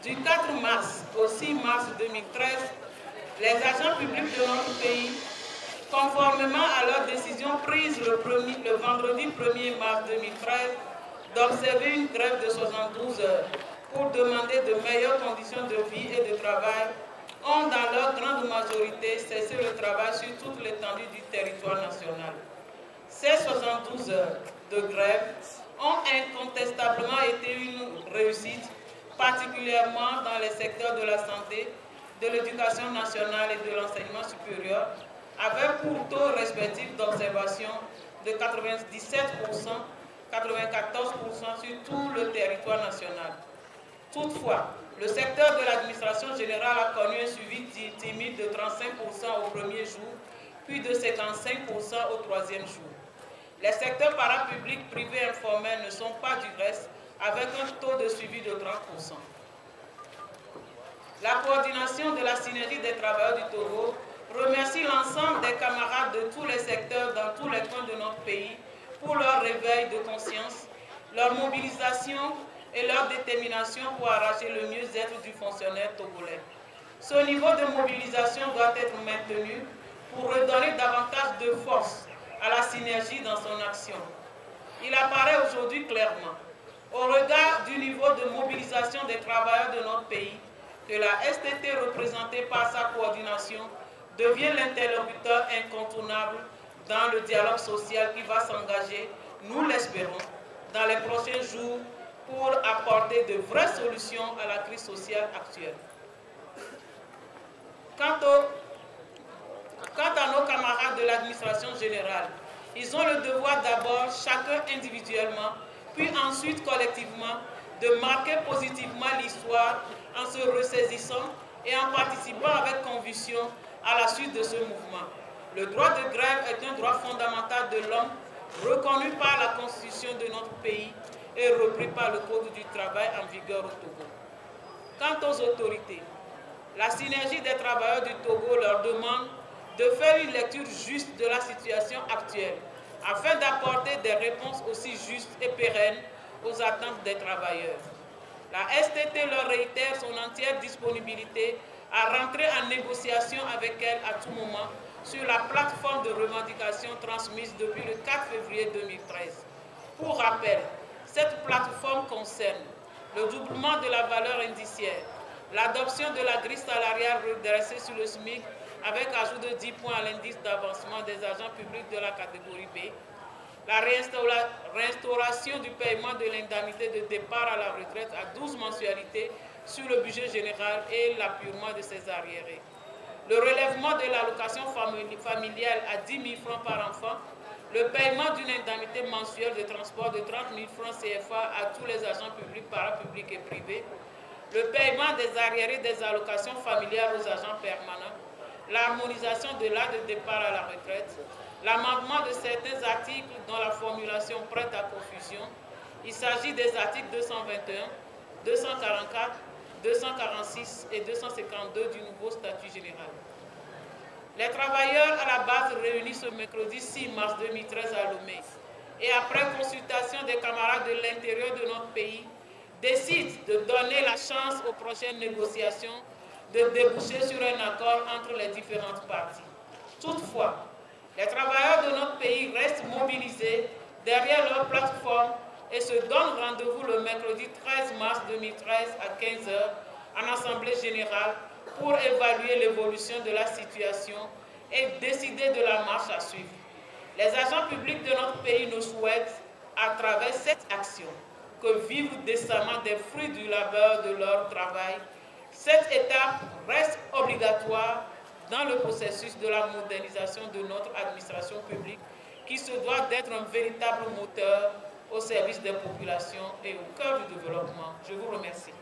Du 4 mars au 6 mars 2013, les agents publics de notre pays, conformément à leur décision prise le vendredi 1er mars 2013 d'observer une grève de 72 heures pour demander de meilleures conditions de vie et de travail, ont dans leur grande majorité cessé le travail sur toute l'étendue du territoire national. Ces 72 heures de grève ont incontestablement été une réussite, particulièrement dans les secteurs de la santé, de l'éducation nationale et de l'enseignement supérieur, avec pour taux respectifs d'observation de 97%, 94% sur tout le territoire national. Toutefois, le secteur de l'administration générale a connu un suivi timide de 35% au premier jour, puis de 55% au troisième jour. Les secteurs parapublics, privés et informels ne sont pas du reste, avec un taux de suivi de 30%. La coordination de la synergie des travailleurs du Togo remercie l'ensemble des camarades de tous les secteurs dans tous les coins de notre pays pour leur réveil de conscience, leur mobilisation et leur détermination pour arracher le mieux-être du fonctionnaire togolais. Ce niveau de mobilisation doit être maintenu pour redonner davantage de force à la synergie dans son action. Il apparaît aujourd'hui clairement, au regard du niveau de mobilisation des travailleurs de notre pays, que la STT représentée par sa coordination devient l'interlocuteur incontournable dans le dialogue social qui va s'engager, nous l'espérons, dans les prochains jours pour apporter de vraies solutions à la crise sociale actuelle. Quant à nos camarades de l'administration générale, ils ont le devoir d'abord, chacun individuellement, puis ensuite collectivement, de marquer positivement l'histoire en se ressaisissant et en participant avec conviction à la suite de ce mouvement. Le droit de grève est un droit fondamental de l'homme, reconnu par la Constitution de notre pays et repris par le Code du travail en vigueur au Togo. Quant aux autorités, la synergie des travailleurs du Togo leur demande de faire une lecture juste de la situation actuelle afin d'apporter des réponses aussi justes et pérennes aux attentes des travailleurs. La STT leur réitère son entière disponibilité à rentrer en négociation avec elle à tout moment sur la plateforme de revendication transmise depuis le 4 février 2013. Pour rappel, cette plateforme concerne le doublement de la valeur indiciaire, l'adoption de la grille salariale redressée sur le SMIC avec ajout de 10 points à l'indice d'avancement des agents publics de la catégorie B, la restauration du paiement de l'indemnité de départ à la retraite à 12 mensualités sur le budget général et l'appurement de ses arriérés, le relèvement de l'allocation familiale à 10 000 francs par enfant, le paiement d'une indemnité mensuelle de transport de 30 000 francs CFA à tous les agents publics, parapublics et privés, le paiement des arriérés des allocations familiales aux agents permanents, l'harmonisation de l'âge de départ à la retraite, l'amendement de certains articles dont la formulation prête à confusion. Il s'agit des articles 221, 244, 246 et 252 du nouveau statut général. Les travailleurs à la base réunis ce mercredi 6 mars 2013 à Lomé et après consultation des camarades de l'intérieur de notre pays, décident de donner la chance aux prochaines négociations de déboucher sur un accord entre les différentes parties. Toutefois, les travailleurs de notre pays restent mobilisés derrière leur plateforme et se donnent rendez-vous le mercredi 13 mars 2013 à 15 h en Assemblée générale pour évaluer l'évolution de la situation et décider de la marche à suivre. Les agents publics de notre pays nous souhaitent, à travers cette action, que vivent décemment des fruits du labeur de leur travail. Cette étape reste obligatoire dans le processus de la modernisation de notre administration publique qui se doit d'être un véritable moteur au service des populations et au cœur du développement. Je vous remercie.